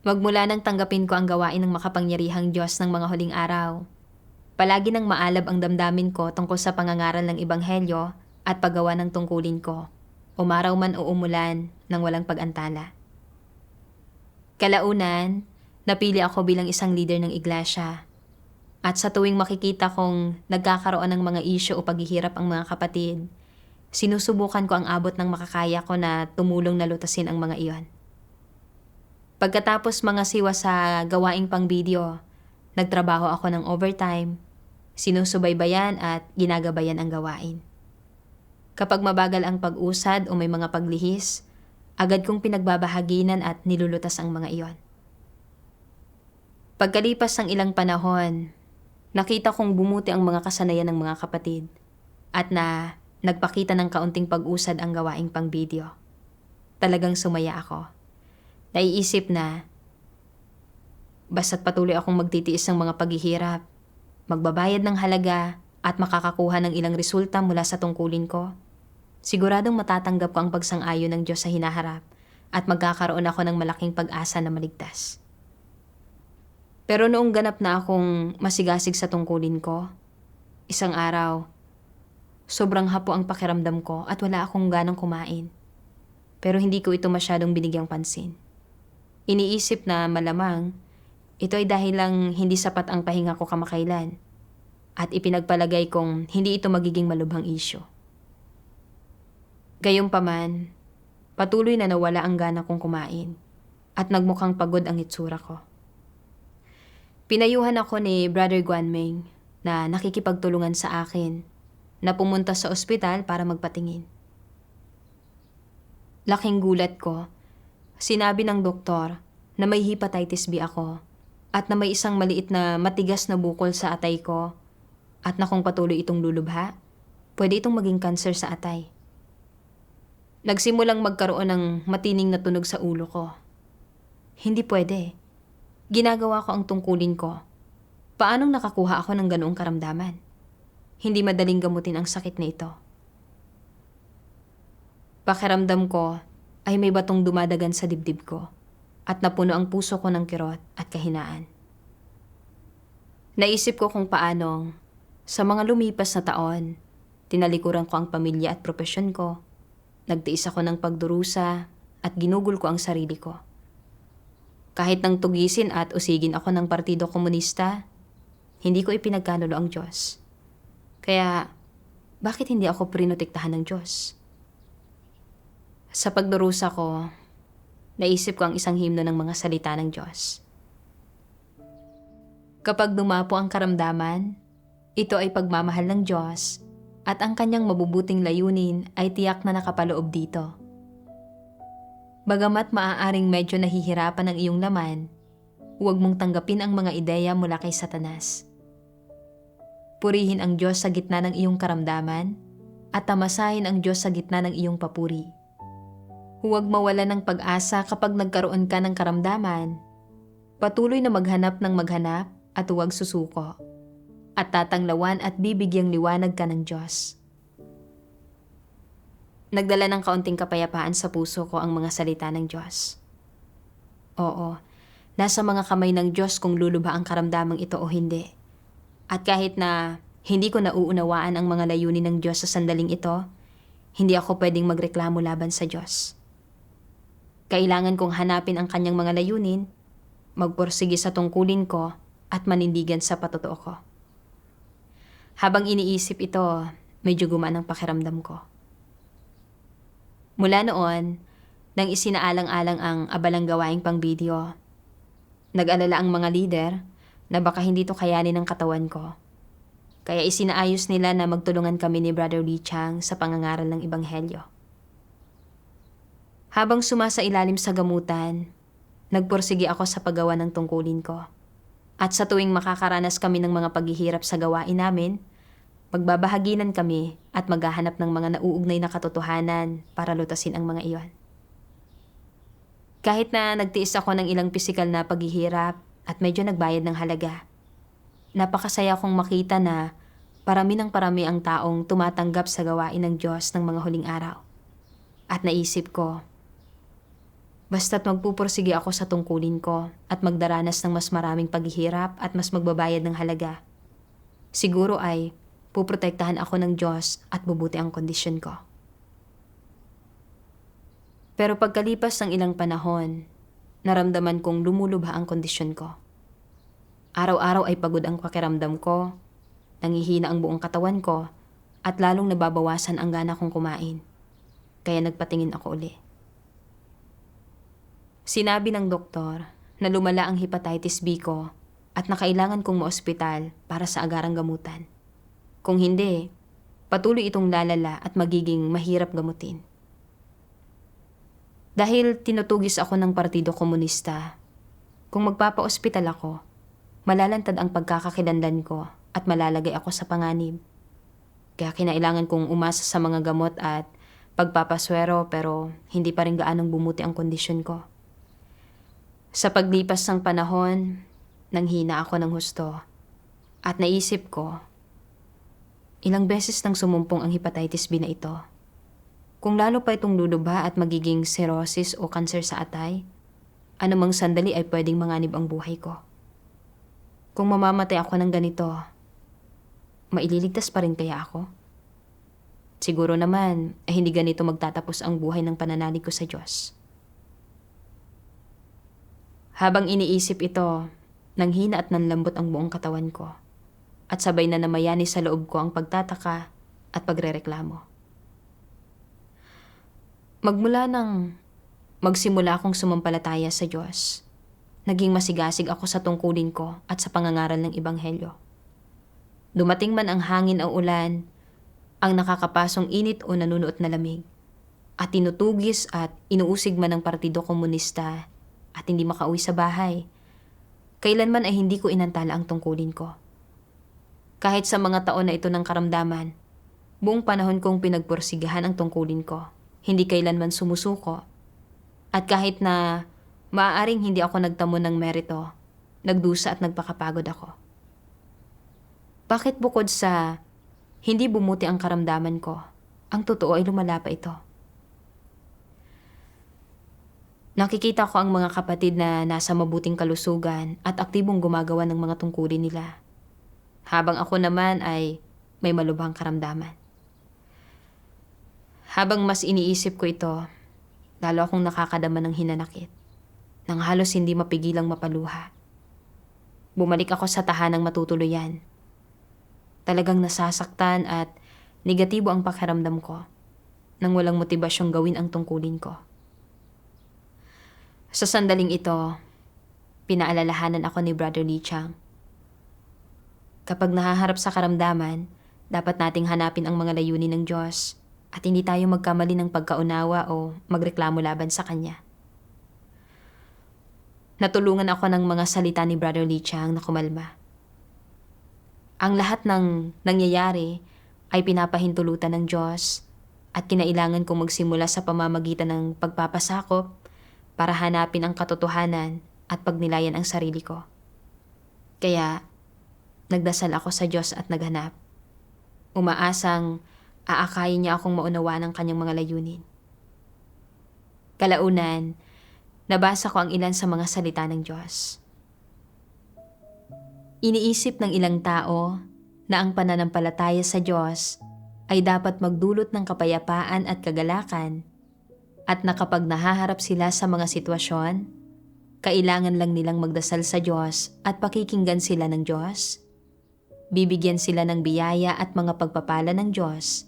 Magmula nang tanggapin ko ang gawain ng makapangyarihang Diyos ng mga huling araw, palagi nang maalab ang damdamin ko tungkol sa pangangaral ng Ebanghelyo at paggawa ng tungkulin ko, umaraw man o umulan ng walang pag-antala. Kalaunan, napili ako bilang isang leader ng iglesia. At sa tuwing makikita kong nagkakaroon ng mga isyu o paghihirap ang mga kapatid, sinusubukan ko ang abot ng makakaya ko na tumulong na lutasin ang mga iyon. Pagkatapos mga siwa sa gawaing pang-video, nagtrabaho ako ng overtime, sinusubaybayan at ginagabayan ang gawain. Kapag mabagal ang pag-usad o may mga paglihis, agad kong pinagbabahaginan at nilulutas ang mga iyon. Pagkalipas ng ilang panahon, nakita kong bumuti ang mga kasanayan ng mga kapatid at na nagpakita ng kaunting pag-usad ang gawaing pang-video. Talagang sumaya ako. Naiisip na, basta't patuloy akong magtitiis ng mga paghihirap, magbabayad ng halaga at makakakuha ng ilang resulta mula sa tungkulin ko, siguradong matatanggap ko ang pagsang-ayon ng Diyos sa hinaharap at magkakaroon ako ng malaking pag-asa na maligtas. Pero noong ganap na akong masigasig sa tungkulin ko, isang araw, sobrang hapo ang pakiramdam ko at wala akong ganang kumain. Pero hindi ko ito masyadong binigyang pansin. Iniisip na malamang, ito ay dahil lang hindi sapat ang pahinga ko kamakailan at ipinagpalagay kong hindi ito magiging malubhang isyo. Gayunpaman, patuloy na nawala ang gana kong kumain at nagmukhang pagod ang itsura ko. Pinayuhan ako ni Brother Guanmeng na nakikipagtulungan sa akin na pumunta sa ospital para magpatingin. Laking gulat ko. Sinabi ng doktor na may hepatitis B ako at na may isang maliit na matigas na bukol sa atay ko at na kung patuloy itong lulubha, pwede itong maging cancer sa atay. Nagsimulang magkaroon ng matining na tunog sa ulo ko. Hindi pwede. Ginagawa ko ang tungkulin ko. Paanong nakakuha ako ng ganoong karamdaman? Hindi madaling gamutin ang sakit na ito. Pakiramdam ko ay may batong dumadagan sa dibdib ko at napuno ang puso ko ng kirot at kahinaan. Naisip ko kung paanong, sa mga lumipas na taon, tinalikuran ko ang pamilya at propesyon ko, nagtiis ako ng pagdurusa at ginugol ko ang sarili ko. Kahit nang tugisin at usigin ako ng Partido Komunista, hindi ko ipinagkanulo ang Diyos. Kaya, bakit hindi ako prinotektahan ng Diyos? Sa pagdurusa ko, naisip ko ang isang himno ng mga salita ng Diyos. Kapag dumapo ang karamdaman, ito ay pagmamahal ng Diyos at ang kanyang mabubuting layunin ay tiyak na nakapaloob dito. Bagamat maaaring medyo nahihirapan ang iyong laman, huwag mong tanggapin ang mga ideya mula kay Satanas. Purihin ang Diyos sa gitna ng iyong karamdaman at tamasahin ang Diyos sa gitna ng iyong papuri. Huwag mawala ng pag-asa kapag nagkaroon ka ng karamdaman. Patuloy na maghanap ng maghanap at huwag susuko. At tatanglawan at bibigyang liwanag ka ng Diyos. Nagdala ng kaunting kapayapaan sa puso ko ang mga salita ng Diyos. Oo, nasa mga kamay ng Diyos kung lulubha ang karamdamang ito o hindi. At kahit na hindi ko nauunawaan ang mga layunin ng Diyos sa sandaling ito, hindi ako pwedeng magreklamo laban sa Diyos. Kailangan kong hanapin ang kanyang mga layunin, magpursige sa tungkulin ko at manindigan sa patotoo ko. Habang iniisip ito, medyo gumaan ang pakiramdam ko. Mula noon, nang isinaalang-alang ang abalang gawaing pang-video, nag-alala ang mga leader na baka hindi to kayanin ng katawan ko. Kaya isinaayos nila na magtulungan kami ni Brother Lee Chang sa pangangaral ng Ebanghelyo. Habang sumasailalim sa gamutan, nagpursige ako sa paggawa ng tungkulin ko. At sa tuwing makakaranas kami ng mga paghihirap sa gawain namin, magbabahaginan kami at maghahanap ng mga nauugnay na katotohanan para lutasin ang mga iyon. Kahit na nagtiis ako ng ilang pisikal na paghihirap at medyo nagbayad ng halaga, napakasaya kong makita na parami ng parami ang taong tumatanggap sa gawain ng Diyos ng mga huling araw. At naisip ko, Basta't magpupursige ako sa tungkulin ko at magdaranas ng mas maraming paghihirap at mas magbabayad ng halaga. Siguro ay puprotektahan ako ng Diyos at bubuti ang kondisyon ko. Pero pagkalipas ng ilang panahon, naramdaman kong lumulubha ang kondisyon ko. Araw-araw ay pagod ang pakiramdam ko, nangihina ang buong katawan ko, at lalong nababawasan ang gana kong kumain. Kaya nagpatingin ako uli. Sinabi ng doktor na lumala ang hepatitis B ko at nakailangan kong maospital para sa agarang gamutan. Kung hindi, patuloy itong lalala at magiging mahirap gamutin. Dahil tinutugis ako ng Partido Komunista, kung magpapa-ospital ako, malalantad ang pagkakakilanlan ko at malalagay ako sa panganib. Kaya kinailangan kong umasa sa mga gamot at pagpapaswero pero hindi pa rin gaanong bumuti ang kondisyon ko. Sa paglipas ng panahon, nanghina ako ng husto at naisip ko, ilang beses nang sumumpong ang hepatitis B na ito. Kung lalo pa itong lulubha at magiging cirrhosis o kanser sa atay, anumang sandali ay pwedeng manganib ang buhay ko. Kung mamamatay ako ng ganito, maililigtas pa rin kaya ako? Siguro naman ay hindi ganito magtatapos ang buhay ng pananalig ko sa Diyos. Habang iniisip ito, nanghina at nanlambot ang buong katawan ko at sabay na namayani sa loob ko ang pagtataka at pagrereklamo. Magmula nang magsimula akong sumampalataya sa Diyos, naging masigasig ako sa tungkulin ko at sa pangangaral ng Ebanghelyo. Dumating man ang hangin o ulan, ang nakakapasong init o nanunuot na lamig, at tinutugis at inuusig man ng Partido Komunista at hindi makauwi sa bahay, kailanman ay hindi ko inantala ang tungkulin ko. Kahit sa mga taon na ito ng karamdaman, buong panahon kong pinagpursigahan ang tungkulin ko, hindi kailanman sumusuko. At kahit na maaaring hindi ako nagtamo ng merito, nagdusa at nagpakapagod ako. Bakit bukod sa hindi bumuti ang karamdaman ko, ang totoo ay lumala pa ito? Nakikita ko ang mga kapatid na nasa mabuting kalusugan at aktibong gumagawa ng mga tungkulin nila. Habang ako naman ay may malubhang karamdaman. Habang mas iniisip ko ito, lalo akong nakakadama ng hinanakit, nang halos hindi mapigilang mapaluha. Bumalik ako sa tahanang matutuluyan. Talagang nasasaktan at negatibo ang pakiramdam ko nang walang motibasyong gawin ang tungkulin ko. Sa sandaling ito, pinaalalahanan ako ni Brother Lee Chang. Kapag nahaharap sa karamdaman, dapat nating hanapin ang mga layunin ng Diyos at hindi tayo magkamali ng pagkaunawa o magreklamo laban sa Kanya. Natulungan ako ng mga salita ni Brother Lee Chang na kumalma. Ang lahat ng nangyayari ay pinapahintulutan ng Diyos at kinailangan kong magsimula sa pamamagitan ng pagpapasakop para hanapin ang katotohanan at pagnilayan ang sarili ko. Kaya, nagdasal ako sa Diyos at naghanap. Umaasang aakayin niya akong maunawaan ang kanyang mga layunin. Kalaunan, nabasa ko ang ilan sa mga salita ng Diyos. Iniisip ng ilang tao na ang pananampalataya sa Diyos ay dapat magdulot ng kapayapaan at kagalakan at na kapag nahaharap sila sa mga sitwasyon, kailangan lang nilang magdasal sa Diyos at pakikinggan sila ng Diyos. Bibigyan sila ng biyaya at mga pagpapala ng Diyos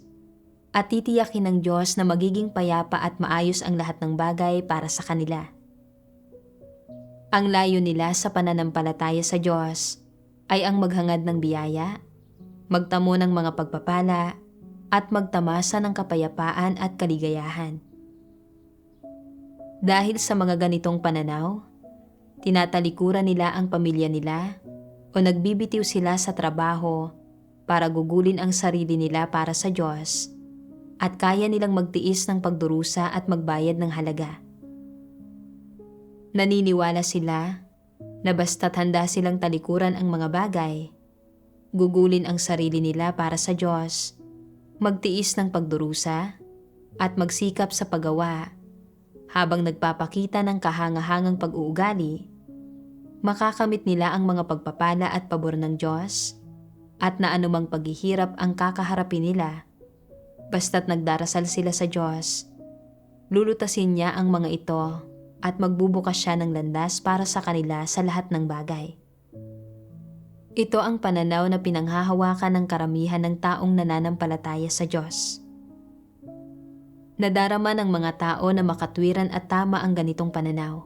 at titiyakin ng Diyos na magiging payapa at maayos ang lahat ng bagay para sa kanila. Ang layo nila sa pananampalataya sa Diyos ay ang maghangad ng biyaya, magtamo ng mga pagpapala at magtamasa ng kapayapaan at kaligayahan. Dahil sa mga ganitong pananaw, tinatalikuran nila ang pamilya nila o nagbibitiw sila sa trabaho para gugulin ang sarili nila para sa Diyos at kaya nilang magtiis ng pagdurusa at magbayad ng halaga. Naniniwala sila na basta't handa silang talikuran ang mga bagay, gugulin ang sarili nila para sa Diyos, magtiis ng pagdurusa at magsikap sa paggawa, Habang nagpapakita ng kahangahangang pag-uugali, makakamit nila ang mga pagpapala at pabor ng Diyos at na anumang paghihirap ang kakaharapin nila, basta't nagdarasal sila sa Diyos, lulutasin niya ang mga ito at magbubukas siya ng landas para sa kanila sa lahat ng bagay. Ito ang pananaw na pinanghahawakan ng karamihan ng taong nananampalataya sa Diyos. Nadarama ng mga tao na makatwiran at tama ang ganitong pananaw.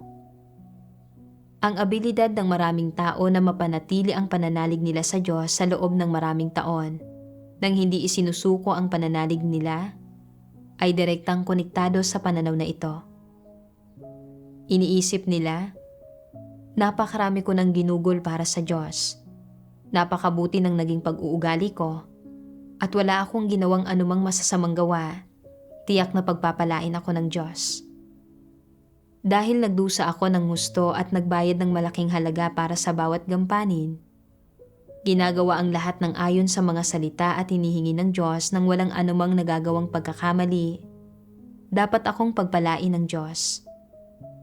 Ang abilidad ng maraming tao na mapanatili ang pananalig nila sa Diyos sa loob ng maraming taon nang hindi isinusuko ang pananalig nila ay direktang konektado sa pananaw na ito. Iniisip nila, napakarami ko ng ginugol para sa Diyos. Napakabuti ng naging pag-uugali ko at wala akong ginawang anumang masasamang gawa, tiyak na pagpapalain ako ng Diyos. Dahil nagdusa ako ng husto at nagbayad ng malaking halaga para sa bawat gampanin, ginagawa ang lahat ng ayon sa mga salita at hinihingi ng Diyos nang walang anumang nagagawang pagkakamali. Dapat akong pagpalain ng Diyos.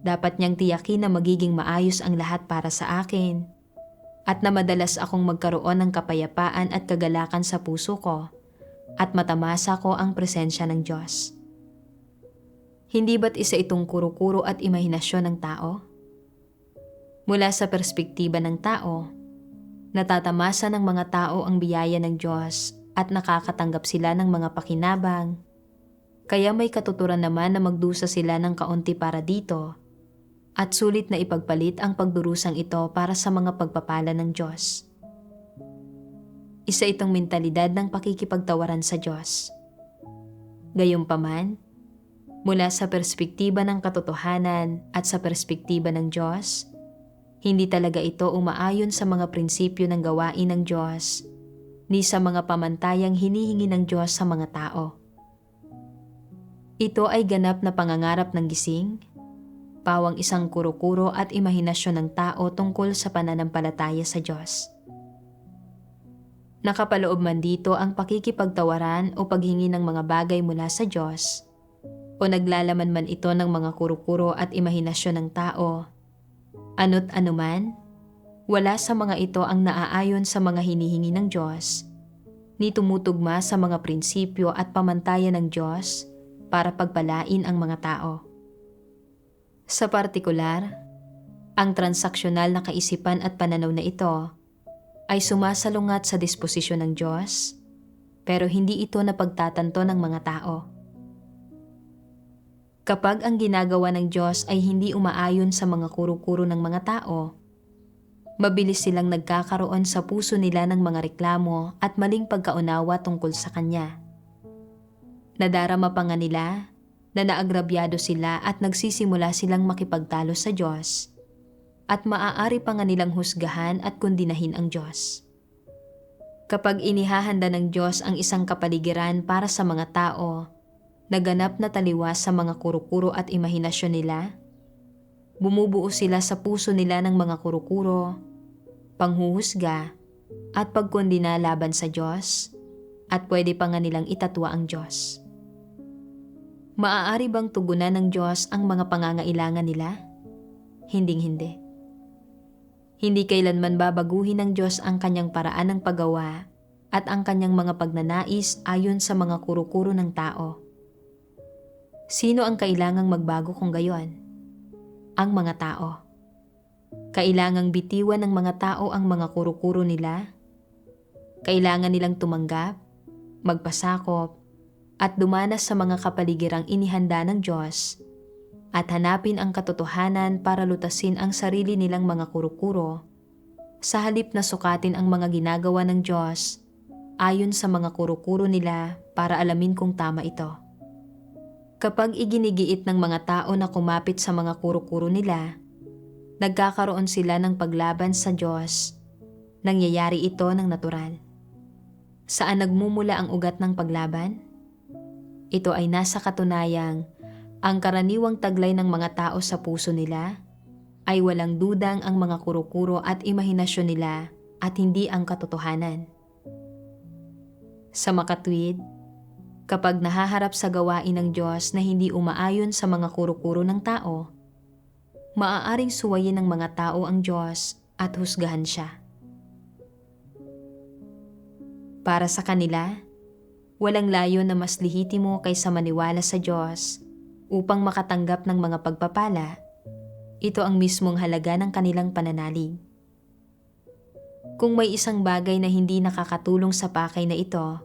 Dapat niyang tiyakin na magiging maayos ang lahat para sa akin at na madalas akong magkaroon ng kapayapaan at kagalakan sa puso ko at matamasa ko ang presensya ng Diyos. Hindi ba't isa itong kuro-kuro at imahinasyon ng tao? Mula sa perspektiba ng tao, natatamasa ng mga tao ang biyaya ng Diyos at nakakatanggap sila ng mga pakinabang, kaya may katuturan naman na magdusa sila ng kaunti para dito at sulit na ipagpalit ang pagdurusang ito para sa mga pagpapala ng Diyos. Isa itong mentalidad ng pakikipagtawaran sa Diyos. Gayunpaman, mula sa perspektiba ng katotohanan at sa perspektiba ng Diyos, hindi talaga ito umaayon sa mga prinsipyo ng gawain ng Diyos ni sa mga pamantayang hinihingi ng Diyos sa mga tao. Ito ay ganap na pangangarap ng gising, pawang isang kuro-kuro at imahinasyon ng tao tungkol sa pananampalataya sa Diyos. Nakapaloob man dito ang pakikipagtawaran o paghingi ng mga bagay mula sa Diyos, o naglalaman man ito ng mga kuro-kuro at imahinasyon ng tao, ano't anuman, wala sa mga ito ang naaayon sa mga hinihingi ng Diyos, ni tumutugma sa mga prinsipyo at pamantayan ng Diyos para pagpalain ang mga tao. Sa partikular, ang transaksyonal na kaisipan at pananaw na ito ay sumasalungat sa disposisyon ng Diyos, pero hindi ito napagtatanto ng mga tao. Kapag ang ginagawa ng Diyos ay hindi umaayon sa mga kuro-kuro ng mga tao, mabilis silang nagkakaroon sa puso nila ng mga reklamo at maling pagkaunawa tungkol sa Kanya. Nadarama pa nga nila na naagrabyado sila at nagsisimula silang makipagtalo sa Diyos at maaari pa nga nilang husgahan at kundinahin ang Diyos. Kapag inihahanda ng Diyos ang isang kapaligiran para sa mga tao na ganap na taliwas sa mga kuro-kuro at imahinasyon nila, bumubuo sila sa puso nila ng mga kuro-kuro, panghuhusga at pagkondina laban sa Diyos at pwede pa nga nilang itatwa ang Diyos. Maaari bang tugunan ng Diyos ang mga pangangailangan nila? Hinding-hindi. Hindi kailanman babaguhin ng Diyos ang kanyang paraan ng paggawa at ang kanyang mga pagnanais ayon sa mga kuro-kuro ng tao. Sino ang kailangang magbago kung gayon? Ang mga tao. Kailangang bitiwan ng mga tao ang mga kuro-kuro nila. Kailangan nilang tumanggap, magpasakop, at dumanas sa mga kapaligirang inihanda ng Diyos at hanapin ang katotohanan para lutasin ang sarili nilang mga kuro-kuro sa halip na sukatin ang mga ginagawa ng Diyos ayon sa mga kuro-kuro nila para alamin kung tama ito. Kapag iginigiit ng mga tao na kumapit sa mga kuro-kuro nila, nagkakaroon sila ng paglaban sa Diyos. Nangyayari ito ng natural. Saan nagmumula ang ugat ng paglaban? Ito ay nasa katunayang ang karaniwang taglay ng mga tao sa puso nila ay walang dudang ang mga kuro-kuro at imahinasyon nila at hindi ang katotohanan. Sa makatwid, Kapag nahaharap sa gawain ng Diyos na hindi umaayon sa mga kuro-kuro ng tao, maaaring suwayin ng mga tao ang Diyos at husgahan siya. Para sa kanila, walang layo na mas lehitimo kaysa maniwala sa Diyos upang makatanggap ng mga pagpapala. Ito ang mismong halaga ng kanilang pananalig. Kung may isang bagay na hindi nakakatulong sa pakay na ito,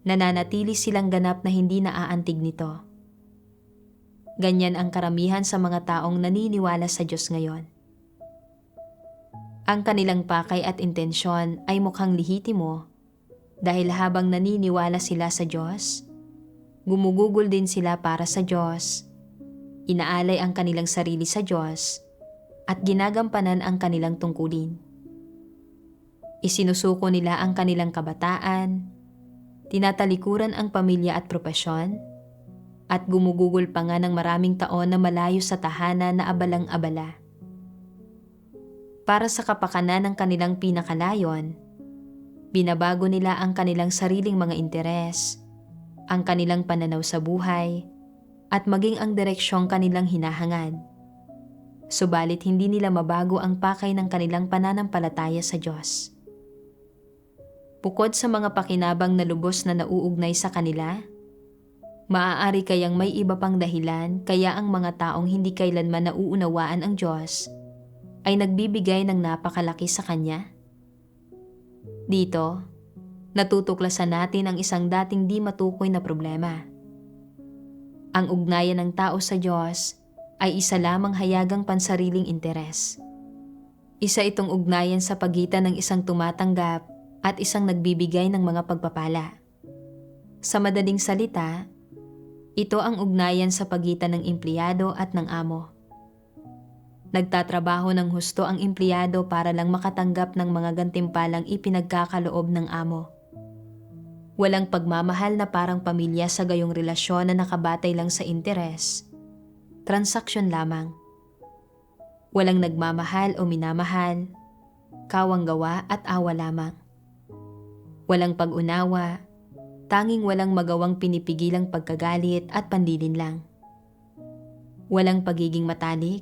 nananatili silang ganap na hindi naaantig nito. Ganyan ang karamihan sa mga taong naniniwala sa Diyos ngayon. Ang kanilang pakay at intensyon ay mukhang lehitimo dahil habang naniniwala sila sa Diyos, gumugugol din sila para sa Diyos, inaalay ang kanilang sarili sa Diyos, at ginagampanan ang kanilang tungkulin. Isinusuko nila ang kanilang kabataan, tinatalikuran ang pamilya at propesyon, at gumugugol pa nga ng maraming taon na malayo sa tahanan na abalang-abala. Para sa kapakanan ng kanilang pinakalayon, binabago nila ang kanilang sariling mga interes, ang kanilang pananaw sa buhay, at maging ang direksyong kanilang hinahangad. Subalit hindi nila mabago ang pakay ng kanilang pananampalataya sa Diyos. Bukod sa mga pakinabang na lubos na nauugnay sa kanila, maaari kayang may iba pang dahilan kaya ang mga taong hindi kailanman nauunawaan ang Diyos ay nagbibigay ng napakalaki sa Kanya? Dito, natutuklasan natin ang isang dating di matukoy na problema. Ang ugnayan ng tao sa Diyos ay isa lamang hayagang pansariling interes. Isa itong ugnayan sa pagitan ng isang tumatanggap at isang nagbibigay ng mga pagpapala. Sa madaling salita, ito ang ugnayan sa pagitan ng empleyado at ng amo. Nagtatrabaho ng husto ang empleyado para lang makatanggap ng mga gantimpalang ipinagkakaloob ng amo. Walang pagmamahal na parang pamilya sa gayong relasyon na nakabatay lang sa interes. Transaksyon lamang. Walang nagmamahal o minamahal, kawang gawa at awa lamang. Walang pag-unawa, tanging walang magawang pinipigilang pagkagalit at panlilinlang. Walang pagiging matalik,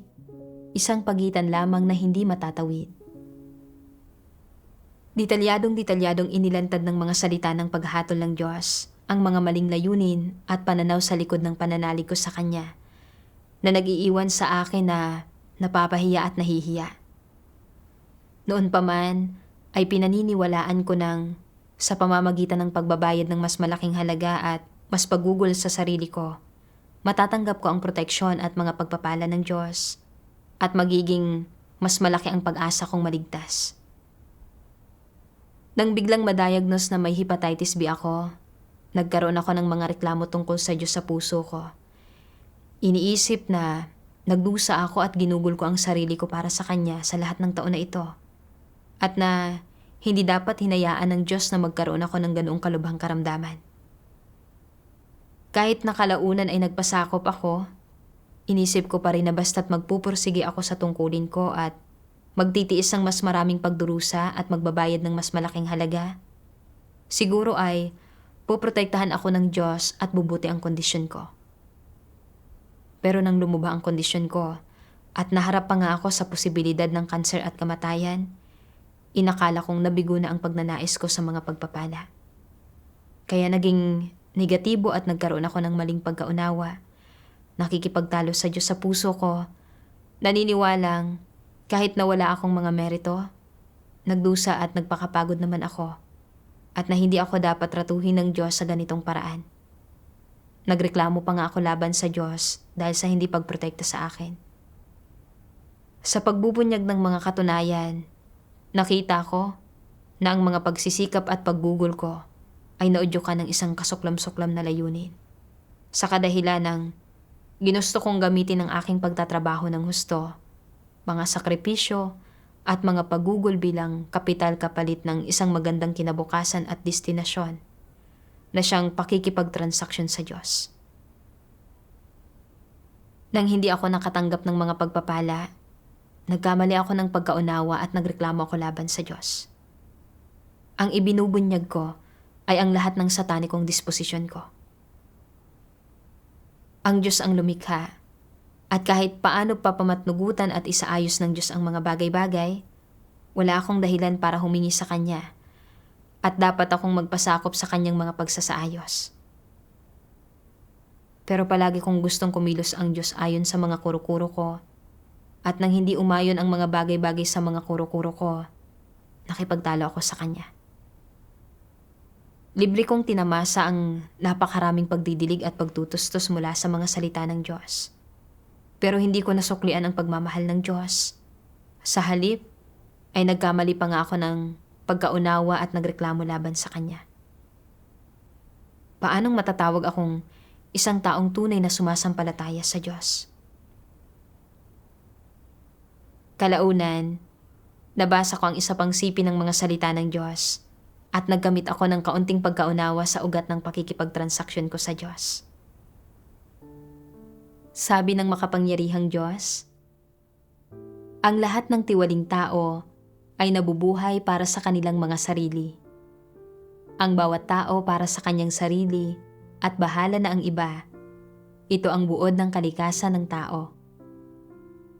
isang pagitan lamang na hindi matatawid. Detalyadong inilantad ng mga salita ng paghatol ng Diyos ang mga maling layunin at pananaw sa likod ng pananalig ko sa Kanya na nag-iiwan sa akin na napapahiya at nahihiya. Noon pa man ay pinaniniwalaan ko ng sa pamamagitan ng pagbabayad ng mas malaking halaga at mas pagugol sa sarili ko, matatanggap ko ang proteksyon at mga pagpapala ng Diyos at magiging mas malaki ang pag-asa kong maligtas. Nang biglang madiagnose na may hepatitis B ako, nagkaroon ako ng mga reklamo tungkol sa Diyos sa puso ko. Iniisip na nagdusa ako at ginugol ko ang sarili ko para sa Kanya sa lahat ng taon na ito. At na hindi dapat hinayaan ng Diyos na magkaroon ako ng ganoong kalubhang karamdaman. Kahit nakalaunan ay nagpasakop ako, inisip ko pa rin na basta't magpupursige ako sa tungkulin ko at magtitiis ng mas maraming pagdurusa at magbabayad ng mas malaking halaga, siguro ay poprotektahan ako ng Diyos at bubuti ang kondisyon ko. Pero nang lumubha ang kondisyon ko at naharap pa nga ako sa posibilidad ng kanser at kamatayan, inakala kong nabigo na ang pagnanais ko sa mga pagpapala. Kaya naging negatibo at nagkaroon ako ng maling pagkaunawa. Nakikipagtalo sa Diyos sa puso ko, naniniwalang kahit na wala akong mga merito, nagdusa at nagpakapagod naman ako at na hindi ako dapat ratuhin ng Diyos sa ganitong paraan. Nagreklamo pa nga ako laban sa Diyos dahil sa hindi pagprotekta sa akin. Sa pagbubunyag ng mga katunayan, nakita ko na ang mga pagsisikap at paggugol ko ay naudyukan ng isang kasuklam-suklam na layunin. Sa kadahilan ng ginusto kong gamitin ang aking pagtatrabaho ng husto, mga sakripisyo at mga paggugol bilang kapital kapalit ng isang magandang kinabukasan at destinasyon na siyang pakikipagtransaksyon sa Diyos. Nang hindi ako nakatanggap ng mga pagpapala, nagkamali ako ng pagkaunawa at nagreklamo ako laban sa Diyos. Ang ibinubunyag ko ay ang lahat ng satanikong disposisyon ko. Ang Diyos ang lumikha. At kahit paano papamatnugutan at isaayos ng Diyos ang mga bagay-bagay, wala akong dahilan para humingi sa Kanya at dapat akong magpasakop sa Kanyang mga pagsasaayos. Pero palagi kong gustong kumilos ang Diyos ayon sa mga kuro-kuro ko at nang hindi umayon ang mga bagay-bagay sa mga kuro-kuro ko, nakipagtalo ako sa Kanya. Libre kong tinamasa ang napakaraming pagdidilig at pagtutustos mula sa mga salita ng Diyos. Pero hindi ko nasuklian ang pagmamahal ng Diyos. Sa halip, ay nagkamali pa nga ako ng pagkaunawa at nagreklamo laban sa Kanya. Paanong matatawag akong isang taong tunay na sumasampalataya sa Diyos? Kalaunan, nabasa ko ang isa pang sipi ng mga salita ng Diyos at nagkamit ako ng kaunting pagkaunawa sa ugat ng pakikipagtransaksyon ko sa Diyos. Sabi ng makapangyarihang Diyos, ang lahat ng tiwaling tao ay nabubuhay para sa kanilang mga sarili. Ang bawat tao para sa kanyang sarili at bahala na ang iba. Ito ang buod ng kalikasan ng tao.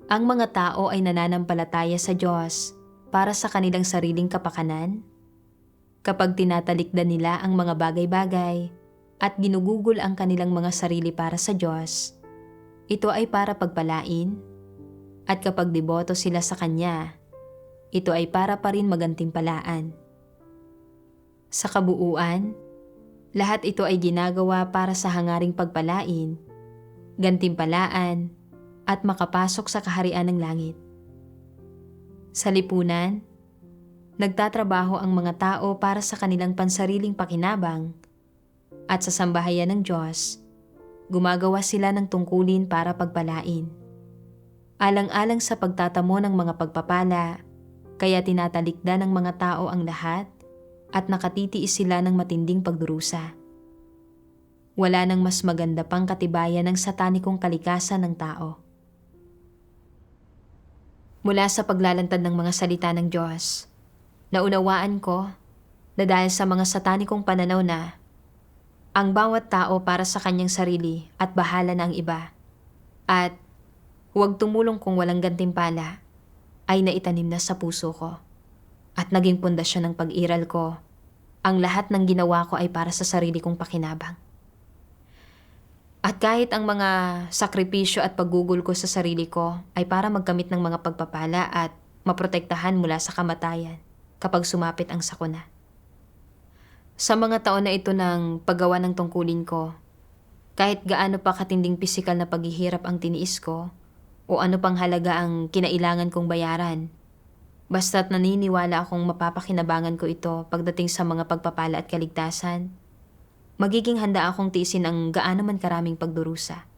Ang mga tao ay nananampalataya sa Diyos para sa kanilang sariling kapakanan. Kapag tinatalikdan nila ang mga bagay-bagay at ginugugol ang kanilang mga sarili para sa Diyos, ito ay para pagpalain, at kapag deboto sila sa Kanya, ito ay para pa rin magantimpalaan. Sa kabuuan, lahat ito ay ginagawa para sa hangaring pagpalain, gantimpalaan, at makapasok sa kaharian ng langit. Sa lipunan, nagtatrabaho ang mga tao para sa kanilang pansariling pakinabang, at sa sambahayan ng Diyos, gumagawa sila ng tungkulin para pagpalain. Alang-alang sa pagtatamo ng mga pagpapala, kaya tinatalikdan ng mga tao ang lahat at nakatitiis sila ng matinding pagdurusa. Wala nang mas maganda pang katibayan ng satanikong kalikasan ng tao. Mula sa paglalantad ng mga salita ng Diyos, naunawaan ko na dahil sa mga satanikong pananaw na ang bawat tao para sa kanyang sarili at bahala na ang iba, at huwag tumulong kung walang gantimpala, ay naitanim na sa puso ko at naging pundasyon ng pag-iral ko. Ang lahat ng ginawa ko ay para sa sarili kong pakinabang. At kahit ang mga sakripisyo at paggugol ko sa sarili ko ay para magkamit ng mga pagpapala at maprotektahan mula sa kamatayan kapag sumapit ang sakuna. Sa mga taon na ito ng paggawa ng tungkulin ko, kahit gaano pa katinding pisikal na paghihirap ang tiniis ko o ano pang halaga ang kinailangan kong bayaran, basta't naniniwala akong mapapakinabangan ko ito pagdating sa mga pagpapala at kaligtasan, magiging handa akong tiisin ang gaano man karaming pagdurusa.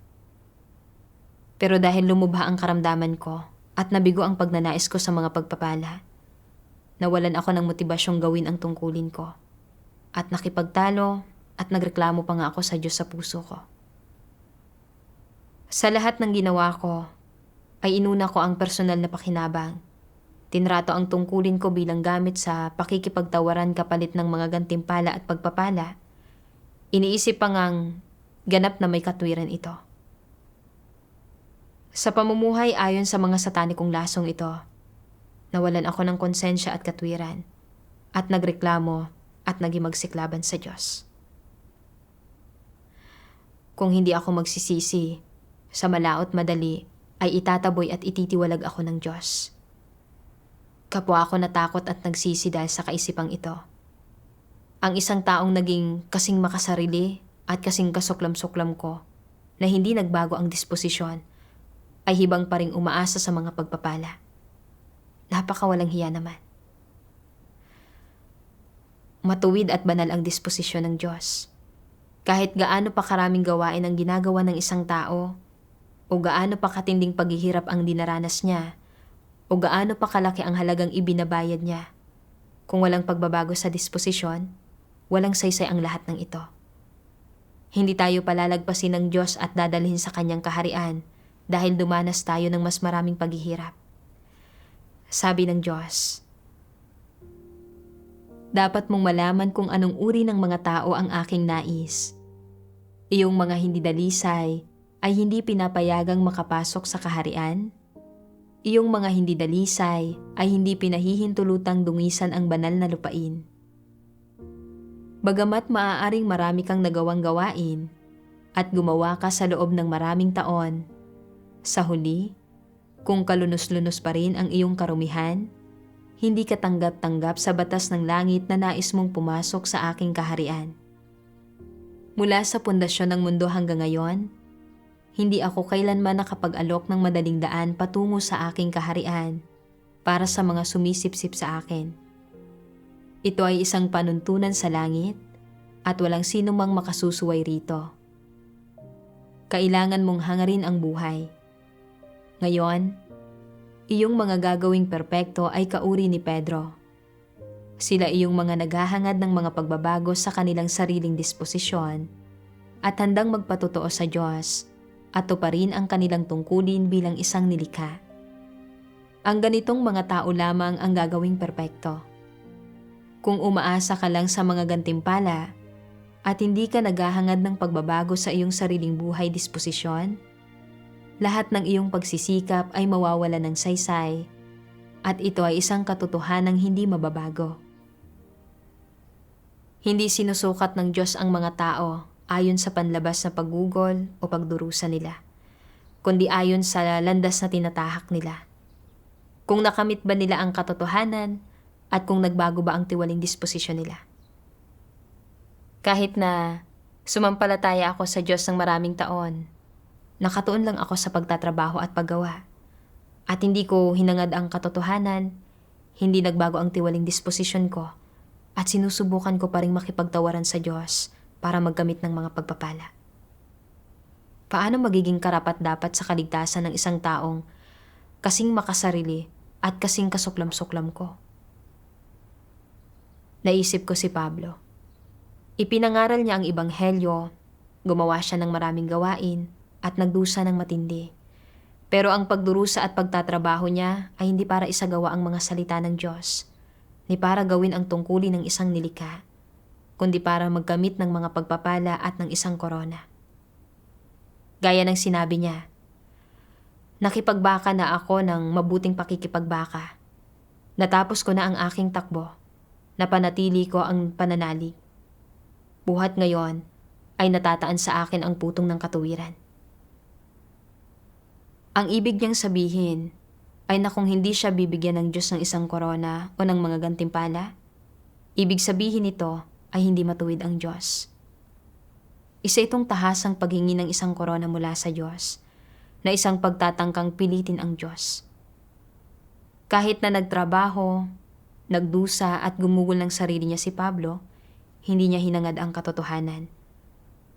Pero dahil lumubha ang karamdaman ko at nabigo ang pagnanais ko sa mga pagpapala, nawalan ako ng motibasyong gawin ang tungkulin ko. At nakipagtalo at nagreklamo pa nga ako sa Diyos sa puso ko. Sa lahat ng ginawa ko, ay inuna ko ang personal na pakinabang. Tinrato ang tungkulin ko bilang gamit sa pakikipagtawaran kapalit ng mga gantimpala at pagpapala. Iniisip pa ngang ganap na may katwiran ito. Sa pamumuhay ayon sa mga satanikong lasong ito, nawalan ako ng konsensya at katwiran at nagreklamo at naging magsiklaban sa Diyos. Kung hindi ako magsisisi, sa malaot madali ay itataboy at ititiwalag ako ng Diyos. Kapwa ako natakot at nagsisi dahil sa kaisipang ito. Ang isang taong naging kasing makasarili at kasing kasuklam-suklam ko na hindi nagbago ang disposisyon ay hibang pa ring umaasa sa mga pagpapala. Napakawalang hiya naman. Matuwid at banal ang disposisyon ng Diyos. Kahit gaano pa karaming gawain ang ginagawa ng isang tao, o gaano pa katinding paghihirap ang dinaranas niya, o gaano pa kalaki ang halagang ibinabayad niya, kung walang pagbabago sa disposisyon, walang saysay ang lahat ng ito. Hindi tayo palalagpasin ng Diyos at dadalhin sa Kanyang kaharian dahil dumanas tayo ng mas maraming paghihirap. Sabi ng Diyos, dapat mong malaman kung anong uri ng mga tao ang aking nais. Iyong mga hindi dalisay ay hindi pinapayagang makapasok sa kaharian? Iyong mga hindi dalisay ay hindi pinahihintulutang dungisan ang banal na lupain. Bagamat maaaring marami kang nagawang gawain at gumawa ka sa loob ng maraming taon, sa huli, kung kalunos-lunos pa rin ang iyong karumihan, hindi ka tanggap-tanggap sa batas ng langit na nais mong pumasok sa aking kaharian. Mula sa pundasyon ng mundo hanggang ngayon, hindi ako kailanman nakapag-alok ng madaling daan patungo sa aking kaharian para sa mga sumisipsip sa akin. Ito ay isang panuntunan sa langit at walang sino mang makasusuway rito. Kailangan mong hangarin ang buhay. Ngayon, iyong mga gagawing perpekto ay kauri ni Pedro. Sila iyong mga naghahangad ng mga pagbabago sa kanilang sariling disposisyon at handang magpatotoo sa Diyos at tuparin ang kanilang tungkulin bilang isang nilikha. Ang ganitong mga tao lamang ang gagawing perpekto. Kung umaasa ka lang sa mga gantimpala at hindi ka naghahangad ng pagbabago sa iyong sariling buhay disposisyon, lahat ng iyong pagsisikap ay mawawala ng saysay at ito ay isang katotohanang hindi mababago. Hindi sinusukat ng Diyos ang mga tao ayon sa panlabas na paggugol o pagdurusa nila, kundi ayon sa landas na tinatahak nila. Kung nakamit ba nila ang katotohanan at kung nagbago ba ang tiwaling disposisyon nila. Kahit na sumampalataya ako sa Diyos ng maraming taon, nakatuon lang ako sa pagtatrabaho at paggawa, at hindi ko hinangad ang katotohanan, hindi nagbago ang tiwaling disposisyon ko, at sinusubukan ko pa rin makipagtawaran sa Diyos para magkamit ng mga pagpapala. Paano magiging karapat-dapat sa kaligtasan ng isang taong kasing makasarili at kasing kasuklam-suklam ko? Naisip ko si Pablo. Ipinangaral niya ang ebanghelyo, gumawa siya ng maraming gawain, at nagdusa ng matindi. Pero ang pagdurusa at pagtatrabaho niya ay hindi para isagawa ang mga salita ng Diyos, ni para gawin ang tungkulin ng isang nilikha, kundi para magkamit ng mga pagpapala at ng isang korona. Gaya ng sinabi niya, nakipagbaka na ako ng mabuting pakikipagbaka. Natapos ko na ang aking takbo, napanatili ko ang pananalig. Buhat ngayon ay natataan sa akin ang putong ng katuwiran. Ang ibig niyang sabihin ay na kung hindi siya bibigyan ng Diyos ng isang korona o ng mga gantimpala, ibig sabihin nito ay hindi matuwid ang Diyos. Isa itong tahasang paghingi ng isang korona mula sa Diyos, na isang pagtatangkang pilitin ang Diyos. Kahit na nagtrabaho, nagdusa at gumugol ng sarili niya si Pablo, hindi niya hinangad ang katotohanan.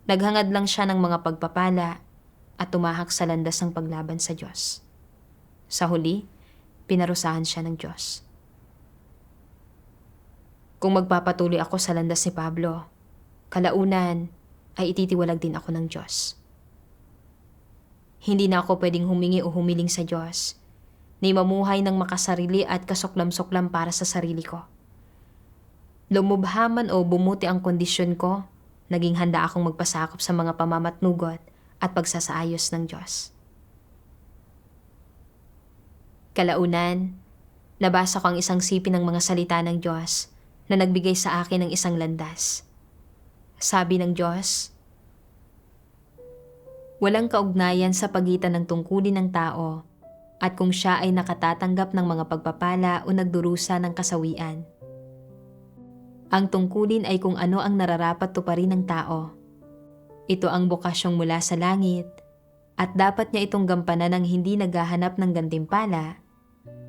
Naghangad lang siya ng mga pagpapala at tumahak sa landas ng paglaban sa Diyos. Sa huli, pinarusahan siya ng Diyos. Kung magpapatuloy ako sa landas ni Pablo, kalaunan ay ititiwalag din ako ng Diyos. Hindi na ako pwedeng humingi o humiling sa Diyos, ni mamuhay ng makasarili at kasuklam-suklam para sa sarili ko. Lumubhaman o bumuti ang kondisyon ko, naging handa akong magpasakop sa mga pamamatnugot at pagsasaayos ng Diyos. Kalaunan, nabasa ko ang isang sipi ng mga salita ng Diyos na nagbigay sa akin ng isang landas. Sabi ng Diyos, walang kaugnayan sa pagitan ng tungkulin ng tao at kung siya ay nakatatanggap ng mga pagpapala o nagdurusa ng kasawian. Ang tungkulin ay kung ano ang nararapat tuparin ng tao. Ito ang bokasyong mula sa langit at dapat niya itong gampanan ng hindi naghahanap ng gantimpala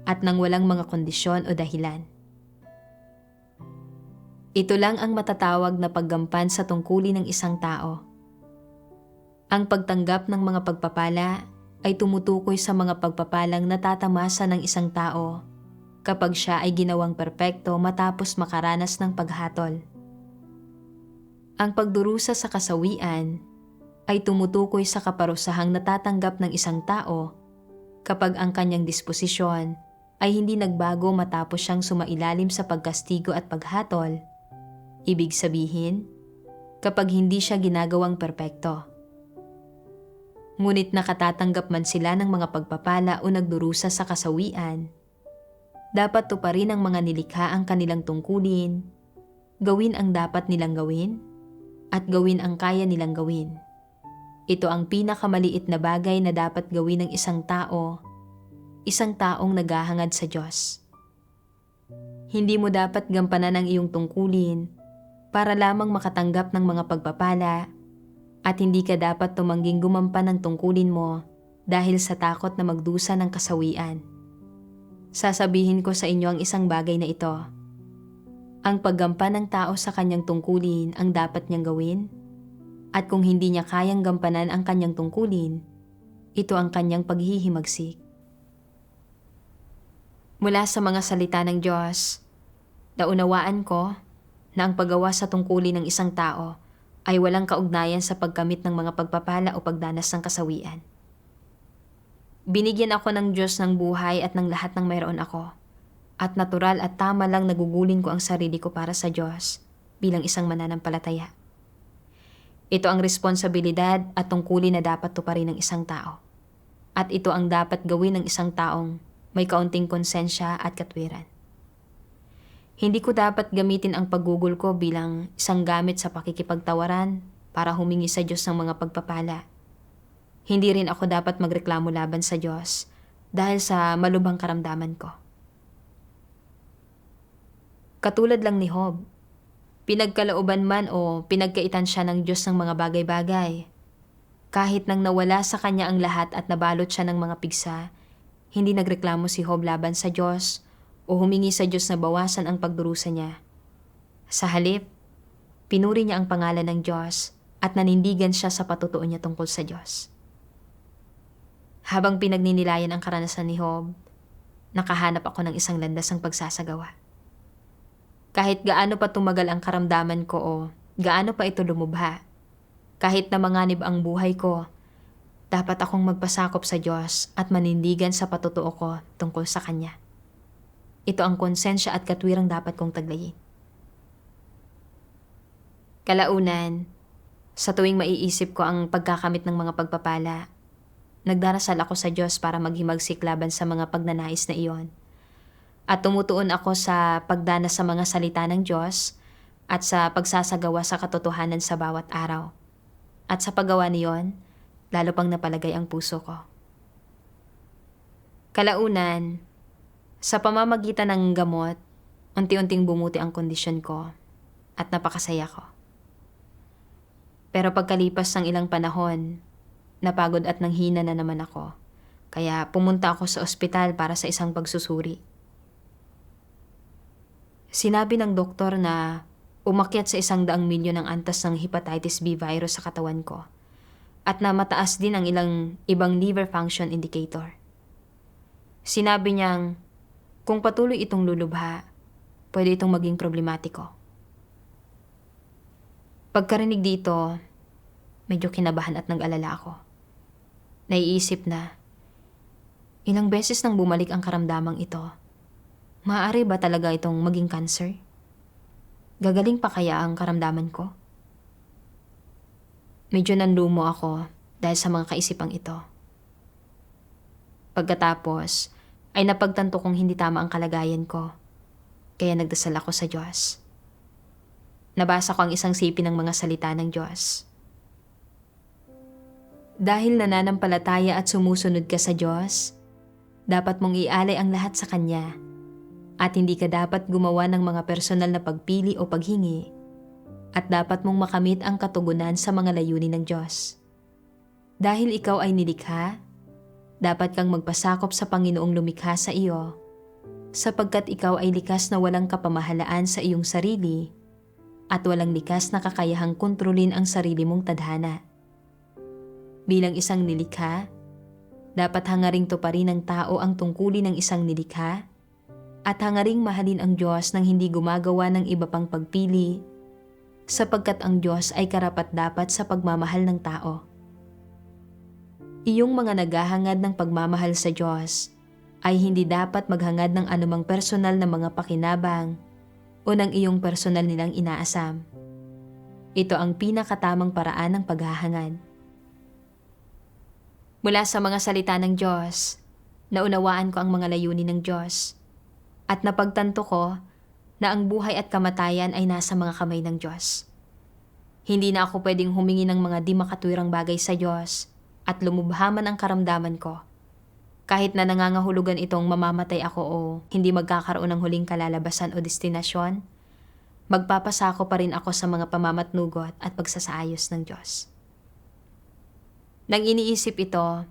at ng walang mga kondisyon o dahilan. Ito lang ang matatawag na paggampan sa tungkulin ng isang tao. Ang pagtanggap ng mga pagpapala ay tumutukoy sa mga pagpapalang natatamasa ng isang tao kapag siya ay ginawang perpekto matapos makaranas ng paghatol. Ang pagdurusa sa kasawian ay tumutukoy sa kaparusahang natatanggap ng isang tao kapag ang kanyang disposisyon ay hindi nagbago matapos siyang sumailalim sa pagkastigo at paghatol. Ibig sabihin, kapag hindi siya ginagawang perpekto. Ngunit nakatatanggap man sila ng mga pagpapala o nagdurusa sa kasawian, dapat tuparin ng mga nilikha ang kanilang tungkulin, gawin ang dapat nilang gawin, at gawin ang kaya nilang gawin. Ito ang pinakamaliit na bagay na dapat gawin ng isang taong naghahangad sa Diyos. Hindi mo dapat gampanan ang iyong tungkulin para lamang makatanggap ng mga pagpapala, at hindi ka dapat tumangging gumampan ng tungkulin mo dahil sa takot na magdusa ng kasawian. Sasabihin ko sa inyo ang isang bagay na ito. Ang paggampan ng tao sa kanyang tungkulin ang dapat niyang gawin, at kung hindi niya kayang gampanan ang kanyang tungkulin, ito ang kanyang paghihimagsik. Mula sa mga salita ng Diyos, naunawaan ko na ang paggawa sa tungkulin ng isang tao ay walang kaugnayan sa pagkamit ng mga pagpapala o pagdanas ng kasawian. Binigyan ako ng Diyos ng buhay at ng lahat ng mayroon ako, at natural at tama lang nagugulin ko ang sarili ko para sa Diyos bilang isang mananampalataya. Ito ang responsibilidad at tungkulin na dapat tuparin ng isang tao. At ito ang dapat gawin ng isang taong may kaunting konsensya at katwiran. Hindi ko dapat gamitin ang paggugol ko bilang isang gamit sa pakikipagtawaran para humingi sa Diyos ng mga pagpapala. Hindi rin ako dapat magreklamo laban sa Diyos dahil sa malubhang karamdaman ko. Katulad lang ni Job, pinagkalooban man o pinagkaitan siya ng Diyos ng mga bagay-bagay. Kahit nang nawala sa kanya ang lahat at nabalot siya ng mga pigsa, hindi nagreklamo si Job laban sa Diyos o humingi sa Diyos na bawasan ang pagdurusa niya. Sa halip, pinuri niya ang pangalan ng Diyos at nanindigan siya sa patutuo niya tungkol sa Diyos. Habang pinagninilayan ang karanasan ni Job, nakahanap ako ng isang landas ng pagsasagawa. Kahit gaano pa tumagal ang karamdaman ko o gaano pa ito lumubha, kahit na manganib ang buhay ko, dapat akong magpasakop sa Diyos at manindigan sa patutuo ko tungkol sa Kanya. Ito ang konsensya at katwirang dapat kong taglayin. Kalaunan, sa tuwing maiisip ko ang pagkakamit ng mga pagpapala, nagdarasal ako sa Diyos para maghimagsik laban sa mga pagnanais na iyon. At tumutuon ako sa pagdanas sa mga salita ng Diyos at sa pagsasagawa sa katotohanan sa bawat araw. At sa paggawa niyon, lalo pang napalagay ang puso ko. Kalaunan, sa pamamagitan ng gamot, unti-unting bumuti ang kondisyon ko at napakasaya ko. Pero pagkalipas ng ilang panahon, napagod at nanghina na naman ako, kaya pumunta ako sa ospital para sa isang pagsusuri. Sinabi ng doktor na umakyat sa 100,000,000 ang antas ng hepatitis B virus sa katawan ko at na mataas din ang ilang ibang liver function indicator. Sinabi niyang kung patuloy itong lulubha, pwede itong maging problematiko. Pagkarinig dito, medyo kinabahan at nag-alala ako. Naiisip na, ilang beses nang bumalik ang karamdamang ito. Maaari ba talaga itong maging cancer? Gagaling pa kaya ang karamdaman ko? Medyo nanlumo ako dahil sa mga kaisipang ito. Pagkatapos, ay napagtanto kong hindi tama ang kalagayan ko, kaya nagdasal ako sa Diyos. Nabasa ko ang isang sipi ng mga salita ng Diyos. Dahil nananampalataya at sumusunod ka sa Diyos, dapat mong ialay ang lahat sa Kanya at hindi ka dapat gumawa ng mga personal na pagpili o paghingi at dapat mong makamit ang katugunan sa mga layunin ng Diyos. Dahil ikaw ay nilikha, dapat kang magpasakop sa Panginoong lumikha sa iyo, sapagkat ikaw ay likas na walang kapamahalaan sa iyong sarili at walang likas na kakayahang kontrolin ang sarili mong tadhana. Bilang isang nilikha, dapat hangaring tuparin ng tao ang tungkulin ng isang nilikha at hangaring mahalin ang Diyos nang hindi gumagawa ng iba pang pagpili, sapagkat ang Diyos ay karapat-dapat sa pagmamahal ng tao. Iyong mga naghahangad ng pagmamahal sa Diyos ay hindi dapat maghangad ng anumang personal na mga pakinabang o ng iyong personal nilang inaasam. Ito ang pinakatamang paraan ng paghahangad. Mula sa mga salita ng Diyos, naunawaan ko ang mga layunin ng Diyos at napagtanto ko na ang buhay at kamatayan ay nasa mga kamay ng Diyos. Hindi na ako pwedeng humingi ng mga di makatwirang bagay sa Diyos at lumubhaman ang karamdaman ko. Kahit na nangangahulugan itong mamamatay ako o hindi magkakaroon ng huling kalalabasan o destinasyon, magpapasako pa rin ako sa mga pamamatnugot at pagsasaayos ng Diyos. Nang iniisip ito,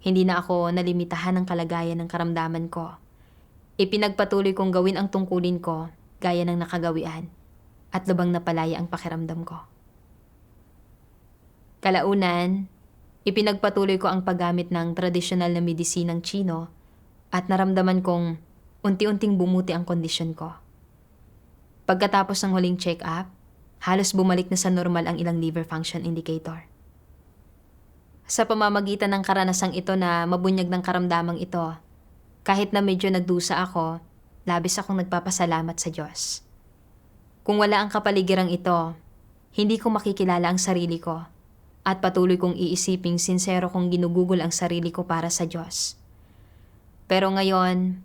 hindi na ako nalimitahan ng kalagayan ng karamdaman ko. Ipinagpatuloy kong gawin ang tungkulin ko gaya ng nakagawian at lubang napalaya ang pakiramdam ko. Kalaunan, ipinagpatuloy ko ang paggamit ng tradisyonal na medisinang Tsino at naramdaman kong unti-unting bumuti ang kondisyon ko. Pagkatapos ng huling check-up, halos bumalik na sa normal ang ilang liver function indicator. Sa pamamagitan ng karanasang ito na mabunyag ng karamdamang ito, kahit na medyo nagdusa ako, labis akong nagpapasalamat sa Diyos. Kung wala ang kapaligirang ito, hindi ko makikilala ang sarili ko at patuloy kong iisiping sincero kong ginugugol ang sarili ko para sa Diyos. Pero ngayon,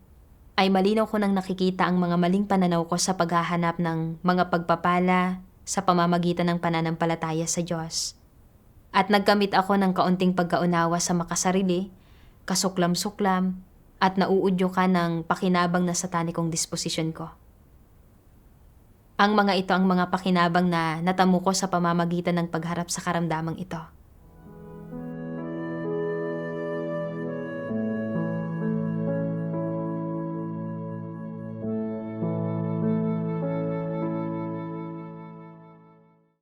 ay malinaw ko nang nakikita ang mga maling pananaw ko sa paghahanap ng mga pagpapala sa pamamagitan ng pananampalataya sa Diyos. At nagkamit ako ng kaunting pagkaunawa sa makasarili, kasuklam-suklam, at nauudyo ka ng pakinabang na satanikong disposisyon ko. Ang mga ito ang mga pakinabang na natamo ko sa pamamagitan ng pagharap sa karamdamang ito.